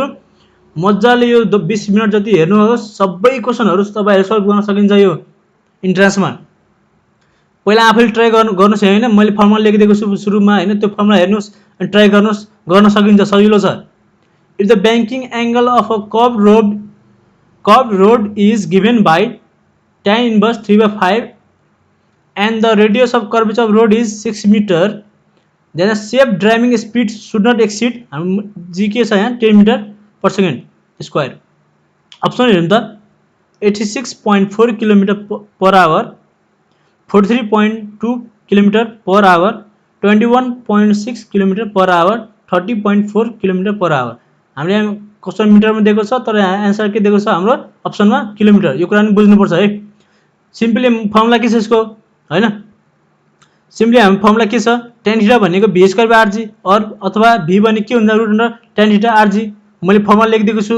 मज्जाले यो 20 मिनेट जति हेर्नुहोस् सबै क्वेसनहरु तपाईहरु सल्भ गर्न सकिन्छ यो इन्ट्रान्समा। पहिला आफैले ट्राई गर्नुस् हैन। मैले फर्मुला लेखिदिएको छु सुरुमा हैन। त्यो फर्मुला हेर्नुस् अनि ट्राई गर्नुस् गर्न सकिन्छ सजिलो छ। If the banking angle of a curve road is given by tan inverse 3/5 and the radius of curvature of road is 6 meter then the safe driving speed should not exceed g के छ यहाँ 10 metre per second square. Option हेरौँ त 86.4 kilometre per hour 43.2 kilometre per hour 21.6 kilometre per hour 30.4 kilometre per hour. हामीले यहाँ question मिटरमा दिएको छ तर आन्सर के दिएको छ हाम्रो अप्सनमा किलोमिटर। यो कुरा नि बुझ्नुपर्छ है। सिम्पली फर्मुला के छ यसको हैन। सिम्पली हाम्रो फर्मुला के छ tan थीटा भनेको v स्क्वायर बाइ rg और अथवा v भने के हुन्छ root under tan theta rg। मैले फर्मुला लेखिदिएको छु।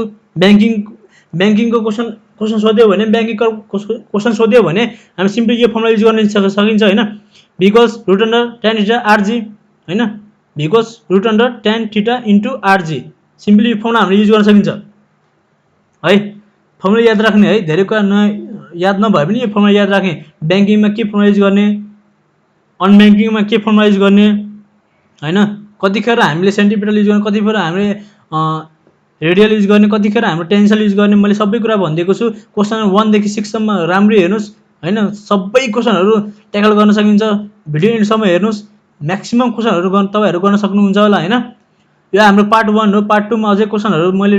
बैंकिङको क्वेसन सोध्यो भने बैंकिङको क्वेसन सोध्यो भने हामी सिम्पली यो फर्मुला युज गर्न सकिन्छ हैन। v equals root under tan theta rg हैन। v equals root under tan theta into rg। Simply यो फर्मुला हामीले युज गर्न सकिन्छ है। फर्मुला याद राख्ने है। धेरै कुरा याद नभए पनि यो फर्मुला याद राख्ने। बैंकिङमा के फर्मुला युज गर्ने, अनब्याङ्किङमा के फर्मुला युज गर्ने हैन, कतिखेर हामीले सेन्टिपिटल युज गर्ने, कतिखेर हामीले रेडियल युज गर्ने, कतिखेर हाम्रो टेन्सल युज गर्ने, मैले सबै कुरा भनिदिएको छु। क्वेसन 1 देखि 6 सम्म राम्ररी हेर्नुहोस् हैन, सबै क्वेसनहरू ट्याकल गर्न सकिन्छ। भिडियो एन्डसम्म हेर्नुहोस्, म्याक्सिमम क्वेसनहरू तपाईहरु गर्न सक्नुहुन्छ होला हैन। यो हाम्रो पार्ट 1 हो। पार्ट 2 मा अझै क्वेसनहरू मैले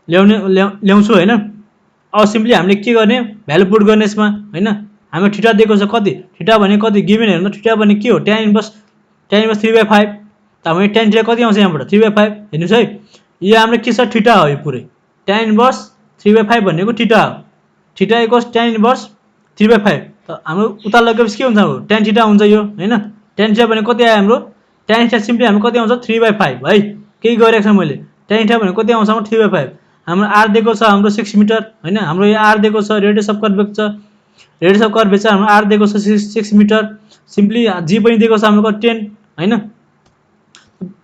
ल्याउँछु हैन। अब सिम्पली हामीले के गर्ने, भ्यालु पुट गर्ने यसमा हैन। हाम्रो थीटा दिएको छ कति, थीटा भने कति गिभन हेर्नु, थीटा भने के हो, tan इन्भर्स 3/5। त हामी tan थीटा कति आउँछ यहाँबाट 3/5 हेर्नुस् है। यो हाम्रो के छ, थीटा हो यो पुरै। tan इन्भर्स 3/5 भनेको थीटा हो। Theta equals tan inverse 3/5। त हाम्रो उता लगेपछि के हुन्छ, हाम्रो tan थीटा हुन्छ यो हैन। tan थीटा भने कति आयो हाम्रो, tan थीटा सिम्पली हाम्रो कति आउँछ 3/5 है। केही गरेको छ मैले, tan थीटा भने कति आउँछ हाम्रो 3/5। हाम्रो r दिएको छ हाम्रो 6 मिटर हैन। हाम्रो यो r दिएको छ, रेडियस अफ कर्भ छ, रेडियस अफ कर्भ छ हाम्रो r दिएको छ 6 मिटर। सिम्पली g पनि दिएको छ हाम्रो 10 हैन।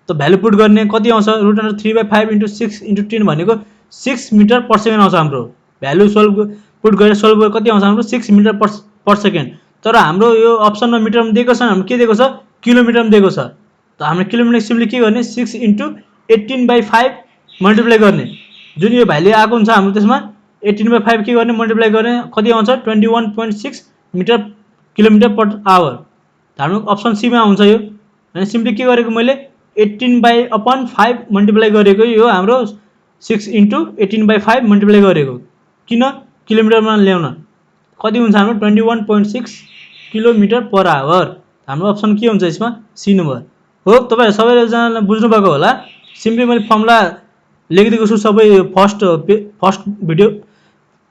त भ्यालु पुट गर्ने कति आउँछ, √3/5 * 6 * 10 भनेको 6 मिटर पर सेकेन्ड आउँछ हाम्रो। भ्यालु पुट गरेर सोल्भ गरेर कति आउँछ हाम्रो 6 मिटर पर सेकेन्ड। तर हाम्रो यो अप्सनमा मिटरमा दिएको छ, हाम्रो के दिएको छ, किलोमिटरमा दिएको छ। त हाम्रो किलोमिटर सिम्पली के गर्ने, 6 * 18/5 मल्टिप्लाई गर्ने। जुन यो भ्यालु आएको हुन्छ हाम्रो त्यसमा 18/5 के गर्ने, मल्टिप्लाई गर्ने, कति आउँछ 21.6 किलोमिटर पर आवर। हाम्रो अप्सन सी मा आउँछ यो हैन। सिम्पली के गरेको मैले 18/5 मल्टिप्लाई गरेको, यो हाम्रो 6 * 18/5 मल्टिप्लाई गरेको। किन, किलोमिटरमा ल्याउन। कति हुन्छ हाम्रो 21.6 किलोमिटर पर आवर। हाम्रो अप्सन के हुन्छ यसमा, सी नम्बर हो। तपाईहरु सबैजना बुझ्नु भएको होला। सिम्पली मैले फर्मुला लेखिदिएको छु सबै फर्स्ट भिडियो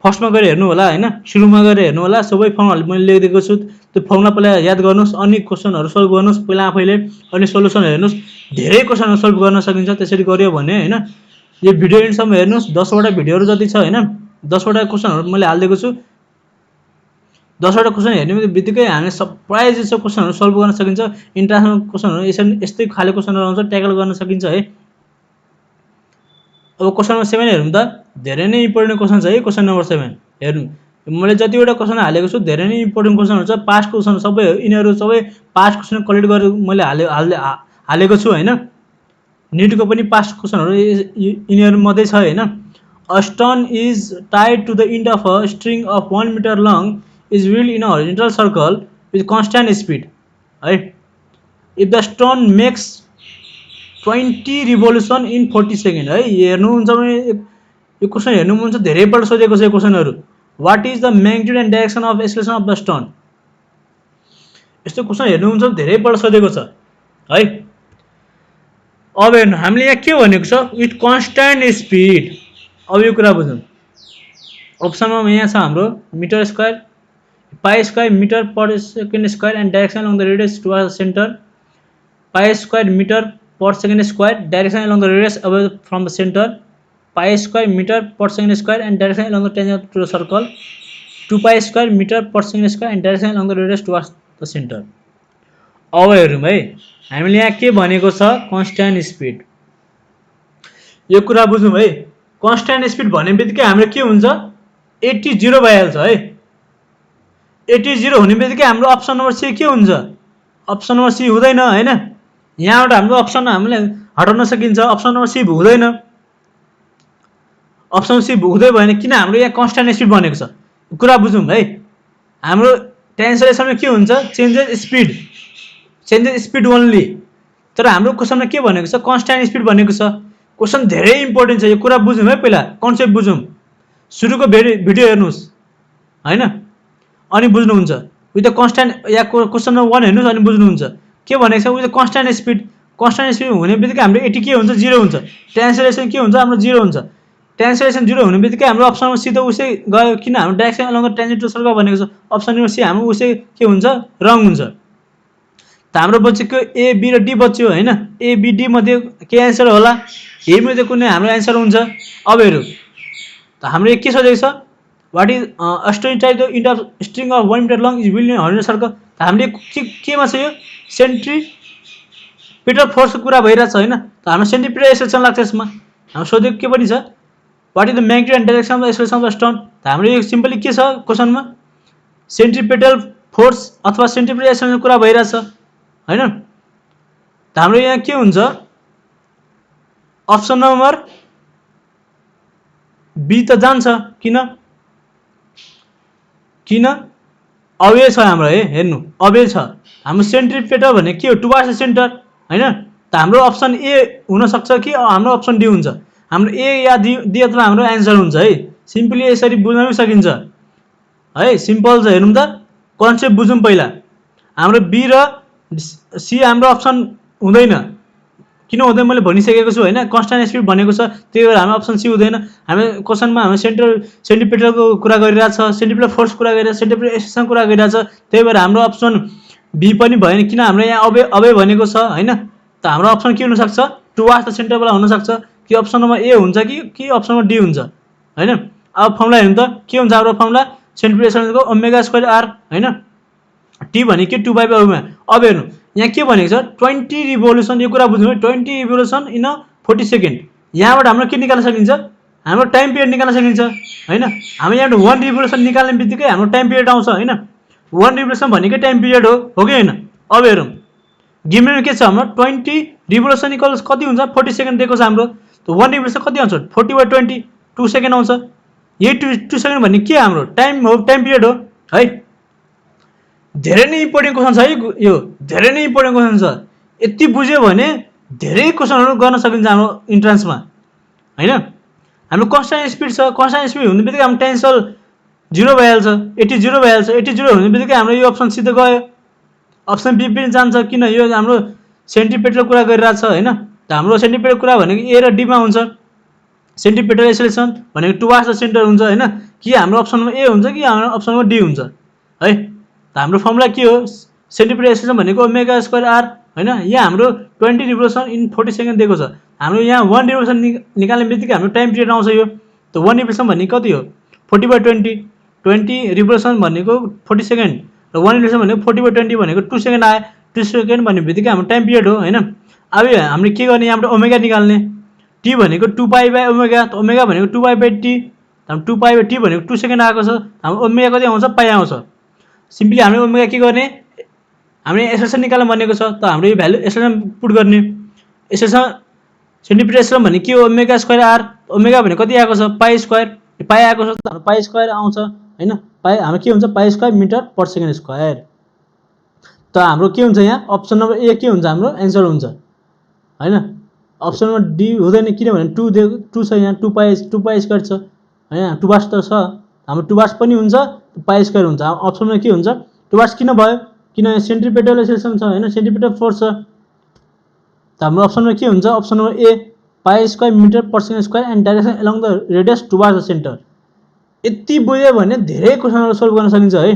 फर्स्टमा गएर हेर्नु होला हैन, सुरुमा गएर हेर्नु होला। सबै फर्मुला मैले लेखिदिएको छु। त्यो फर्मुला पहिला याद गर्नुस्, अनि क्वेसनहरु सल्भ गर्नुस् पहिला आफैले, अनि सोलुसन हेर्नुस्। धेरै क्वेसनहरु सल्भ गर्न सकिन्छ त्यसरी गर्यो भने हैन। यो भिडियो एन्डसम्म हेर्नुस्, 10 वटा भिडियोहरु जति छ हैन, 10 वटा क्वेसनहरु मैले हाल्दिएको छु। 10 वटा क्वेसन हेर्ने बित्तिकै हामी प्राय जसो क्वेसनहरु सल्भ गर्न सकिन्छ। इन्ट्रान्समा क्वेसनहरु यस्तै खाले क्वेसनहरु आउँछ, ट्याकल गर्न सकिन्छ है। अब क्वेसन नम्बर 7 हेरौँ त। धेरै नै इम्पोर्टेन्ट क्वेसन छ है क्वेसन नम्बर 7 हेर्नु। मैले जतिवटा क्वेसन हालेको छु धेरै नै इम्पोर्टेन्ट क्वेसनहरु छ। पास्ट क्वेसन सबै यिनीहरु सबै पास्ट क्वेसन कलेक्ट गरेर मैले हालेको छु हैन। नीटको पनि पास्ट क्वेसनहरु यिनीहरु मध्ये छ हैन। A stone is tied to the end of a string of 1 meter long is wheeled in a horizontal circle with constant speed है। If the stone makes 20 revolution in 40 seconds है। हेर्नुहुन्छ भने यो क्वेसन हेर्नुहुन्छ, धेरै पल्ट सोधेको छ यो क्वेसनहरु। What is the magnitude and direction of acceleration of the stone? यस्तो क्वेसन हेर्नुहुन्छ धेरै पल्ट सोधेको छ है। अब हेर्नु हामीले यहाँ के भनेको छ, विथ कन्स्ट्यान्ट स्पिड। अब यो कुरा बुझौँ। अप्सनमा यहाँ छ हाम्रो metre square, pi square metre per second square and direction along the radius towards centre, pi square metre per second square direction along the radius away from the centre, pi square metre per second square and direction along the tangent to the circle, 2 pi square metre per second square and direction along the radius towards the centre. अब हेरौँ है, हामीले यहाँ के भनेको छ, constant speed. यो कुरा बुझौँ है। कन्स्ट्यान्ट स्पिड भन्ने बित्तिकै हाम्रो के हुन्छ, 80 0 भइहाल्छ है। 80 0 हुने बित्तिकै हाम्रो अप्सन नम्बर सी के हुन्छ, अप्सन नम्बर सी हुँदैन हैन। यहाँबाट हाम्रो अप्सन हामीले हटाउन सकिन्छ, अप्सन नम्बर सी हुँदैन। अप्सन सी हुँदै भएन, किन हाम्रो यहाँ कन्स्ट्यान्ट स्पिड भनेको छ। कुरा बुझौँ है। हाम्रो ट्रान्सलेसनमा के हुन्छ, चेन्जेस स्पिड ओन्ली। तर हाम्रो क्वेसनमा के भनेको छ, कन्स्ट्यान्ट स्पिड भनेको छ। क्वेसन धेरै इम्पोर्टेन्ट छ, यो कुरा बुझौँ है। पहिला कन्सेप्ट बुझौँ, सुरुको भिडियो हेर्नुस् हैन, अनि बुझ्नुहुन्छ। विथ द कन्स्ट्यान्ट या क्वेसन नम्बर 1 हेर्नुस् अनि बुझ्नुहुन्छ के भनेको छ। विथ द कन्स्ट्यान्ट स्पिड हुने बित्तिकै हाम्रो 80 के हुन्छ, 0 हुन्छ। ट्रान्सलेसन के हुन्छ, हाम्रो 0 हुन्छ। ट्रान्सलेसन 0 हुने बित्तिकै हाम्रो अप्सन नम्बर सी त उसै गयो, किन हाम्रो direction along the tangent to the circle भनेको छ। अप्सन नम्बर सी हाम्रो उसै के हुन्छ, रङ हुन्छ। त हाम्रो बचेको ए बी र डी बच्यो हैन। ए बी डी मध्ये के एन्सर होला, ए मध्ये कुनै हाम्रो एन्सर हुन्छ। अब हेरौँ त हाम्रो के सोधेको छ, what is a stone type the end of string of 1 metre long is whirled in horizontal circle. त हामीले केमा छ, यो सेन्ट्रिपिटल फोर्सको कुरा भइरहेछ हैन। त हाम्रो सेन्ट्रिपिटल एक्सेलरेसन लाग्छ यसमा। हाम्रो सोधेको के पनि छ, what is the magnitude and direction of the acceleration of the stone. त हाम्रो यो सिम्पली के छ क्वेसनमा, सेन्ट्रिपिटल फोर्स अथवा सेन्ट्रिपिटल एक्सेलरेसनको कुरा भइरहेछ हैन। त हाम्रो यहाँ के हुन्छ, अप्सन नम्बर बी त जान्छ किन किन अवे छ हाम्रो है हेर्नु अवे छ हाम्रो सेन्ट्रिपेटल भने के हो टुवार्ड्स द सेन्टर हैन त हाम्रो अप्सन ए हुन सक्छ कि हाम्रो अप्सन डी हुन्छ हाम्रो ए या डी अथवा हाम्रो आन्सर हुन्छ है सिम्पली यसरी बुझ्न पनि सकिन्छ है सिम्पल छ हेर्नु त कन्सेप्ट बुझौँ पहिला हाम्रो बी र सी हाम्रो अप्सन हुँदैन किन हुँदैन मैले भनिसकेको छु हैन कन्स्ट्यान्ट स्पिड भनेको छ त्यही भएर हाम्रो अप्सन सी हुँदैन हामी क्वेशनमा हामी सेन्टिपिटलको कुरा गरिरहेछ सेन्टिपिटल फोर्स कुरा गरिरहेछ सेन्टिपिटल एक्सेलरेसन कुरा गरिरहेछ त्यही भएर हाम्रो अप्सन बी पनि भएन किन हाम्रो यहाँ अबे भनेको छ हैन त हाम्रो अप्सन के हुन सक्छ टुवार्ड्स द सेन्टर वाला हुन सक्छ कि अप्सन नम्बर ए हुन्छ कि अप्सन नम्बर डी हुन्छ हैन अब फर्मुला हेर्नु त के हुन्छ हाम्रो फर्मुला सेन्टिपिटल एक्सेलरेसनको ओमेगा स्क्वायर आर हैन टी भनेको 2/ओमेगा अब हेर्नु यहाँ के भनेको छ 20 रिभोल्युसन यो कुरा बुझ्नु 20 रिभोल्युसन इन 40 सेकेन्ड यहाँबाट हाम्रो के निकाल्न सकिन्छ हाम्रो टाइम पिरियड निकाल्न सकिन्छ हैन हामी यहाँबाट 1 रिभोल्युसन निकाल्ने बित्तिकै हाम्रो टाइम पिरियड आउँछ हैन 1 रिभोल्युसन भनेकै टाइम पिरियड हो कि हैन अब हेरौँ गिभन के छ हाम्रो 20 रिभोल्युसन इक्वल्स कति हुन्छ 40 सेकेन्ड दिएको छ हाम्रो त 1 रिभोल्युसन कति आउँछ 40/20 2 सेकेन्ड आउँछ यही 2 सेकेन्ड भन्ने के हाम्रो टाइम हो टाइम पिरियड हो है धेरै नै इम्पोर्टेन्ट क्वेसन छ है यो धेरै नै इम्पोर्टेन्ट क्वेसन छ यति बुझ्यो भने धेरै क्वेसनहरु गर्न सकिन्छ हाम्रो इन्ट्रान्समा हैन हाम्रो कन्स्ट्यान्ट स्पिड छ कन्स्ट्यान्ट स्पिड हुने बित्तिकै हाम्रो टेन्सन 0 भइहाल्छ 80 0 भइहाल्छ 80 0 हुने बित्तिकै हाम्रो यो अप्सन सिधै गयो अप्सन बी पनि जान्छ किन यो हाम्रो सेन्टिपिटल कुरा गरिरहेछ हैन त हाम्रो सेन्टिपिटल कुरा भनेको ए र डी मा हुन्छ सेन्टिपिटल एक्सेलरेसन भनेको टुवार्ड्स द सेन्टर हुन्छ हैन कि हाम्रो अप्सनमा ए हुन्छ कि हाम्रो अप्सनमा डी हुन्छ है त हाम्रो फर्मुला के हो सेन्टिपिटल एक्सेलरेसन भनेको ओमेगा स्क्वायर आर हैन यहाँ हाम्रो 20 रिभोल्युसन इन 40 सेकेन्ड दिएको छ हाम्रो यहाँ 1 रिभोल्युसन निकाल्ने बित्तिकै हाम्रो टाइम पिरियड आउँछ यो त 1 रिभोल्युसन भनेको कति हो 40/20 20 रिभोल्युसन भनेको 40 सेकेन्ड र 1 रिभोल्युसन भनेको 40/20 भनेको 2 सेकेन्ड आयो 2 सेकेन्ड भन्ने बित्तिकै हाम्रो टाइम पिरियड हो हैन अब हामीले के गर्ने यहाँबाट ओमेगा निकाल्ने टी भनेको 2π/ओमेगा त ओमेगा भनेको 2π/t हाम्रो 2π/t भनेको 2 सेकेन्ड आएको छ हाम्रो ओमेगा कति आउँछ पाइ आउँछ सिम्पली हामीले ओमेगा के गर्ने हामीले एक्सेलरेसन निकाल्न भनेको छ त हाम्रो यो भ्यालु एक्सेलरेसन पुट गर्ने एक्सेलरेसन सेन्टिपिटल एक्सेलरेसन भने के हो ओमेगा स्क्वायर आर ओमेगा भने कति आएको छ पाइ स्क्वायर पाइ आएको छ त हाम्रो पाइ स्क्वायर आउँछ हैन पाइ हाम्रो के हुन्छ pi square metre per second square त हाम्रो के हुन्छ यहाँ अप्सन नम्बर ए के हुन्छ हाम्रो आन्सर हुन्छ हैन अप्सन नम्बर डी हुँदैन किनभने 2 छ यहाँ 2 पाइ स्क्वायर छ हैन 2 बास त छ हाम्रो 2 बास पनि हुन्छ पाइ स्क्वायर हुन्छ अप्सनमा के हुन्छ 2 बास किन भयो किन सेन्ट्रिपेटल एक्सेलरेसन छ हैन सेन्ट्रिपेटल फोर्स छ त हाम्रो अप्सनमा के हुन्छ option number A pi square metre per second square and direction along the radius towards the centre यति बुझ्यो भने धेरै क्वेशनहरु सल्भ गर्न सकिन्छ है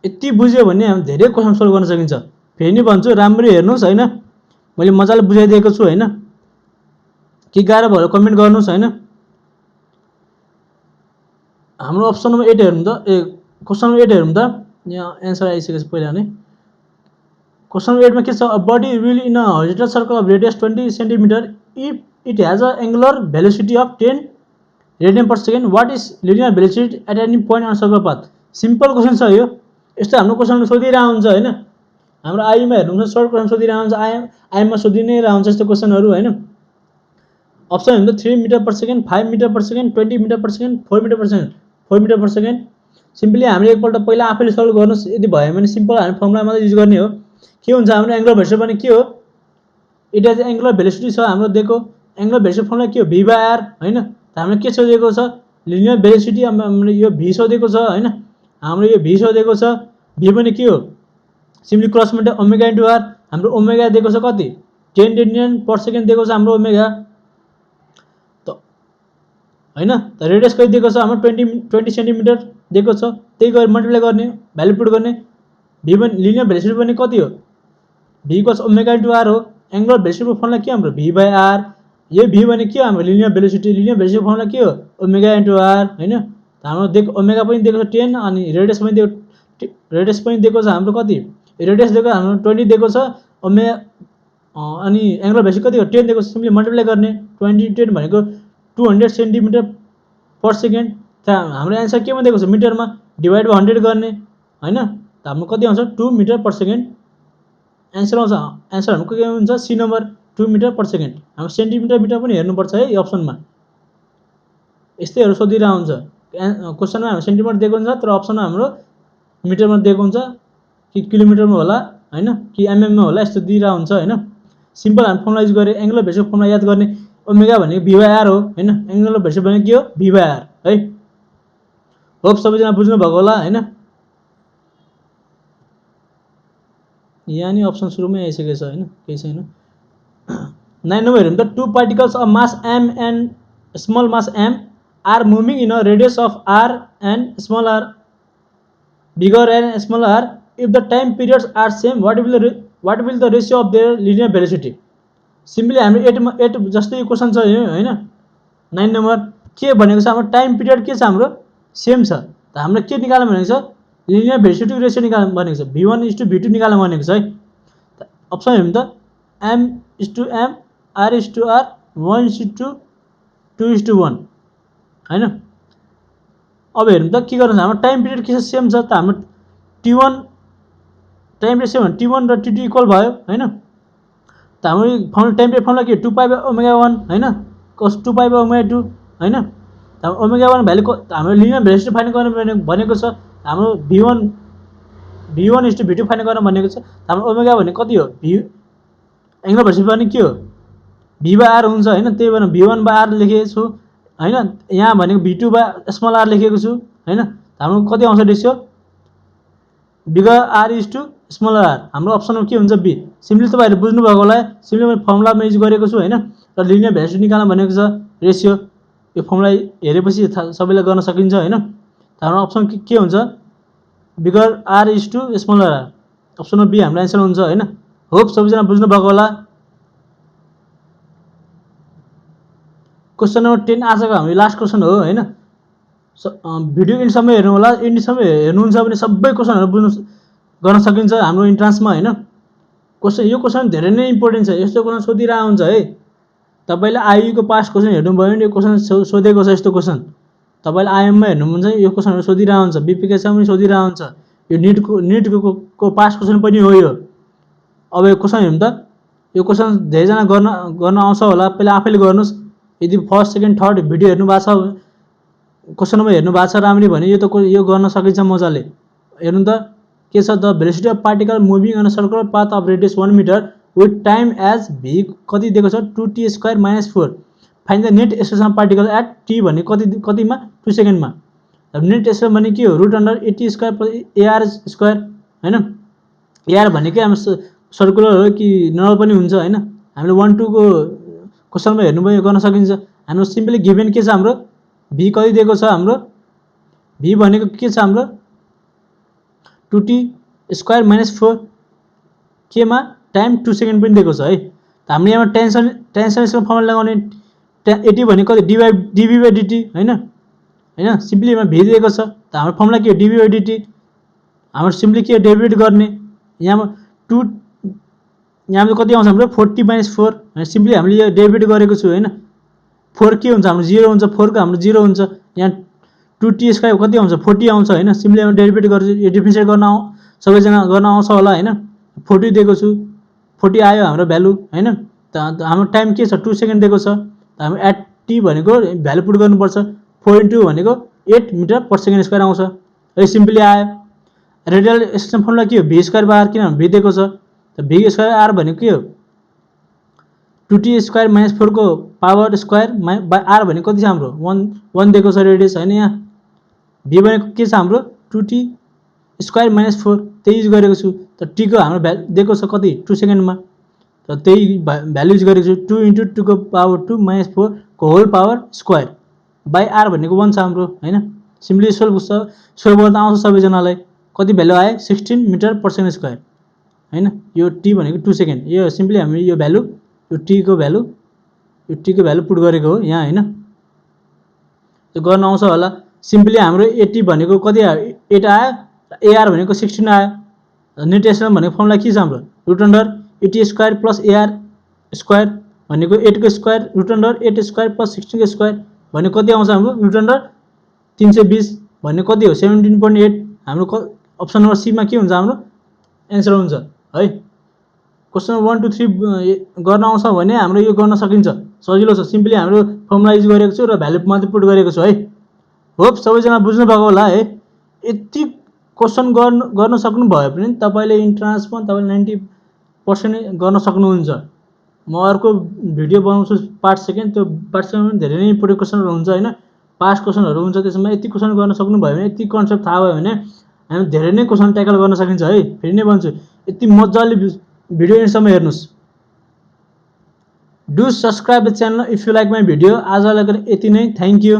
यति बुझ्यो भने हामी धेरै क्वेशन सल्भ गर्न सकिन्छ फेरि नि भन्छु राम्ररी हेर्नुस् हैन मैले मजाले बुझाइदिएको छु हैन के गाह्रो भयो कमेन्ट गर्नुस् हैन हाम्रो अप्सन नम्बर 8 हेर्नु त क्वेशन नम्बर 8 हेर्नु त यहाँ आन्सर आइसकेछ पहिला नै क्वेशन नम्बर 8 मा के छ a body will in a horizontal circle of radius 20 centimetre if it has a angular velocity of 10 radian per second what is linear velocity at any point on circle path simple question छ यो यस्तो हाम्रो question सोधिरहेको हुन्छ हैन हाम्रो आईमा हेर्नुहुन्छ short question सोधिरहेको हुन्छ आईमा सोधिनै रहेको हुन्छ यस्तो क्वेशनहरु हैन अप्सन हुन्छ 3 metre per second 5 metre per second 20 metre per second 4 metre per second 4 metre per second simply हामीले एकपल्ट पहिला आफैले सल्भ गर्नुस् यदि भयो भने सिम्पल हामी फर्मुला मात्र युज गर्ने हो के हुन्छ हाम्रो एंगुलर भेलोसिटी भने के हो इट हैज एंगुलर भेलोसिटी छ हाम्रो दिएको एंगुलर भेलोसिटी फर्मुला के हो v/r हैन त हामीले के सोधेको छ लिनियर भेलोसिटी हामीले यो v सोधेको छ हैन हाम्रो यो v सोधेको छ v भने के हो simply cross multiply omega into r हाम्रो ओमेगा दिएको छ कति 10 रेडियन पर सेकेन्ड दिएको छ हाम्रो ओमेगा त हैन त रेडियस कति दिएको छ हाम्रो 20 सेन्टिमिटर दिएको छ त्यही गरी मल्टिप्लाई गर्ने भ्यालु पुट गर्ने v भने लिनियर भेलोसिटी भने कति हो v equals omega into r हो एंगुलर भेलोसिटी फर्मुला के हाम्रो v/r यो v भने के हो हाम्रो लिनियर भेलोसिटी फर्मुला के हो ओमेगा इन्टु r हैन त हाम्रो दिएको ओमेगा पनि दिएको छ 10 अनि रेडियस पनि दिएको छ हाम्रो कति रेडियस दिएको हाम्रो 20 दिएको छ ओमेगा अनि एंगुलर भेलोसिटी कति हो 10 दिएको छ सिम्पली मल्टिप्लाई गर्ने 20 10 भनेको 200 सेन्टिमिटर पर सेकेन्ड त हाम्रो आन्सर केमा दिएको छ मिटरमा डिवाइड बाइ 100 गर्ने हैन त हाम्रो कति आउँछ 2 मिटर पर सेकेन्ड आन्सर आउँछ आन्सर हाम्रो के हुन्छ C number 2 metre per second. हाम्रो सेन्टिमिटर मिटर पनि हेर्नुपर्छ है यो अप्सनमा। यस्तैहरू सोधिरहेको हुन्छ। क्वेसनमा हाम्रो सेन्टिमिटर दिएको हुन्छ तर अप्सनमा हाम्रो मिटरमा दिएको हुन्छ कि किलोमिटरमा होला हैन कि एमएममा होला, यस्तो दिइरहेको हुन्छ हैन। सिम्पल हामी फर्मुला युज गरे एंगल अफ भेलोसिटी फर्मुला याद गर्ने। ओमेगा भनेको v by r हो हैन। एंगल अफ भेलोसिटी भनेको के हो v by r है। होप सबैजना बुझ्नु भएको होला हैन। यहाँ नि अप्सन सुरुमै आइसकेको छ हैन, केही छैन। 9 नम्बर हेरौँ त। 2 particles of mass m and small mass m are moving in a radius of r and small r, bigger and small r. If the time periods are same, what will the ratio of their linear velocity? Simply हाम्रो 8 जस्तै question छ हैन। 9 number के भनेको छ, हाम्रो time period के छ, हाम्रो सेम छ। त हाम्रो के निकाल्नु भनेको छ, लिनियर भेलोसिटी रेशियो निकाल्नु भनेको छ। v1:v2 निकाल्नु भनेको छ है। अप्सन हेरौँ त। m:m, r:r, 1:2:1 हैन। अब हेरौँ त के गर्नु छ, हाम्रो टाइम पिरियड के छ, सेम छ। त हाम्रो t1 टाइम पिरियड सेम भने t1 र t2 इक्वल भयो हैन। त हाम्रो फर्मुला टाइम पिरियड फर्मुला के 2π/ω1 हैन, cos 2π/ω2 हैन। त ओमेगा 1 भ्यालु हाम्रो लिनियर भेलोसिटी फाइन्ड गर्न भनेको छ। हाम्रो v1:v2 फाइन्ड गर्न भनेको छ। हाम्रो ओमेगा भनेको कति हो, एंगल भेलोसिटी भने के हो v/r हुन्छ हैन। त्यही भएर v1/r लेखेको छु हैन। यहाँ भनेको v2/r लेखेको छु हैन। हाम्रो कति आउँछ रेशियो, बिगर r:r। हाम्रो अप्सनमा के हुन्छ बी। सिम्पली तपाईहरुले बुझ्नु भएको होला। सिम्पली मैले फर्मुलामा युज गरेको छु हैन। र लिनियर भेलोसिटी निकाल्न भनेको छ रेशियो। यो फर्मुला हेरेपछि सबैले गर्न सकिन्छ हैन। हाम्रो अप्सन के हुन्छ, बिगर r:r। अप्सनमा बी हाम्रो आन्सर हुन्छ हैन। होप सबैजना बुझ्नु भएको होला। क्वेसन नम्बर 10 आजको हाम्रो लास्ट क्वेसन हो हैन। भिडियो इन्डसम्म हेर्नु होला। इन्डसम्म हेर्नुहुन्छ भने सबै क्वेसनहरु बुझ्नु गर्न सकिन्छ हाम्रो इन्ट्रान्समा हैन। यो क्वेसन धेरै नै इम्पोर्टेन्ट छ। यस्तो क्वेसन सोधिरहेको हुन्छ है। तपाईले आईयू को पास्ट क्वेसन हेर्नुभयो भने यो क्वेसन सोधेको छ। यस्तो क्वेसन तपाईले आईएममा हेर्नुहुन्छ यो क्वेसनहरु सोधिरहेको हुन्छ, बीपीकेसमा पनि सोधिरहेको हुन्छ। यो नीटको पास्ट क्वेसन पनि हो यो। अब यो क्वेसन हेरौँ त। यो क्वेसन धेरैजना गर्न आउँछ होला। पहिला आफैले गर्नुस्। यदि फर्स्ट सेकेन्ड थर्ड भिडियो हेर्नु भएको छ, क्वेसन नम्बर हेर्नु भएको छ राम्ररी भने यो गर्न सकिन्छ मजाले। हेर्नु त के छ, the velocity of particle moving on a circular path of radius 1 metre with time as v कति दिएको छ 2t² - 4। Find the net acceleration of particle at t भने कतिमा 2 सेकेन्डमा। अब नेट एक्सेलरेसन भने के हो, √/at² + ar² हैन। ar भनेकै हाम्रो सर्कुलर हो कि नर्मल पनि हुन्छ हैन। हामीले 1 2 को क्वेसनमा हेर्नुभयो गर्न सकिन्छ। हाम्रो सिम्पली गिभन के छ, हाम्रो v कति दिएको छ, हाम्रो v भनेको के छ, हाम्रो 2t² - 4 केमा टाइम 2 सेकेन्ड पनि दिएको छ है। त हामीले यहाँ टेन्सनको फर्मुला लगाउने। at भनेको कति dv/dt हैन हैन। सिम्पली यहाँ v दिएको छ। त हाम्रो फर्मुला के हो dv/dt। हाम्रो सिम्पली के डेरिभेट गर्ने। यहाँ 2 यहाँ कति आउँछ, हाम्रो 40 - 4 हैन। सिम्पली हामीले यो डेरिभेट गरेको छु हैन। 4 के हुन्छ, हाम्रो 0 हुन्छ। 4 को हाम्रो 0 हुन्छ। यहाँ 2t² कति आउँछ, 40 आउँछ हैन। सिम्पली हामी डेरिभेट गर्छु। यो डिफरेन्सिएट गर्न सबैजना गर्न आउँछ होला हैन। 40 दिएको छु, 40 आयो हाम्रो भ्यालु हैन। त हाम्रो टाइम के छ 2 सेकेन्ड दिएको छ। त हामी एट t भनेको भ्यालु पुट गर्नुपर्छ। 4 * भनेको 8 मिटर पर सेकेन्ड² आउँछ। है सिम्पली आयो। रेडियल एक्सेलरेसन फर्मुला के हो v² किनभने v दिएको छ। त v² भनेको के हो 2t² - 4 को पावर स्क्वायर r भनेको कति छ, हाम्रो 1 दिएको छ रेडियस हैन। यहाँ v भनेको के छ, हाम्रो 2t² - 4 त्यही युज गरेको छु। त t को हाम्रो दिएको छ कति 2 सेकेन्डमा। त त्यही भ्यालु युज गरेको छु। 2 * 2 को पावर 2 - 4 को whole power square by r भनेको 1 छ हाम्रो हैन। सिम्पली सोल्भ गर्दा आउँछ सबैजनालाई। कति भ्यालु आयो 16 मिटर पर सेकेन्ड² हैन। यो t भनेको 2 सेकेन्ड। यो सिम्पली हामी यो भ्यालु यो t को भ्यालु पुट गरेको हो यहाँ हैन। त्यो गर्न आउँछ होला। सिम्पली हाम्रो at भनेको कति आयो 8 आयो। ar भनेको 16 आयो। नेट एक्सेलरेसन भनेको फर्मुला के छ, हाम्रो √at² + ar² भनेको 8 को स्क्वायर √8² + 16 को स्क्वायर भनेको कति आउँछ, हाम्रो √320 भनेको कति हो 17.8। हाम्रो अप्सन नम्बर सी मा के हुन्छ, हाम्रो एन्सर हुन्छ है। क्वेसन 1 2 3 गर्न आउँछ भने हाम्रो यो गर्न सकिन्छ, सजिलो छ। सिम्पली हाम्रो फर्मुला युज गरेको छु र भ्यालु मात्रै पुट गरेको छु है। होप सबैजना बुझ्नु भएको होला है। यति क्वेसन गर्न सक्नु भयो भने तपाईले इन्ट्रान्समा तपाईले 90% गर्न सक्नुहुन्छ। म अर्को भिडियो बनाउँछु पार्ट सेकेन्ड, त्यो पार्ट सेकेन्डमा धेरै नै इम्पोर्टेन्ट क्वेसनहरु हुन्छ हैन, पास क्वेसनहरु हुन्छ। त्यसमा यति क्वेसन गर्न सक्नु भयो भने, यति कन्सेप्ट थाहा भयो भने हामी धेरै नै क्वेसन ट्याकल गर्न सकिन्छ है। फेरि नै भन्छु, यति मज्जाले भिडियो एन्डसम्म हेर्नुस्। Do subscribe the channel if you like my video. आजलाई यति नै, थ्याङ्क यू।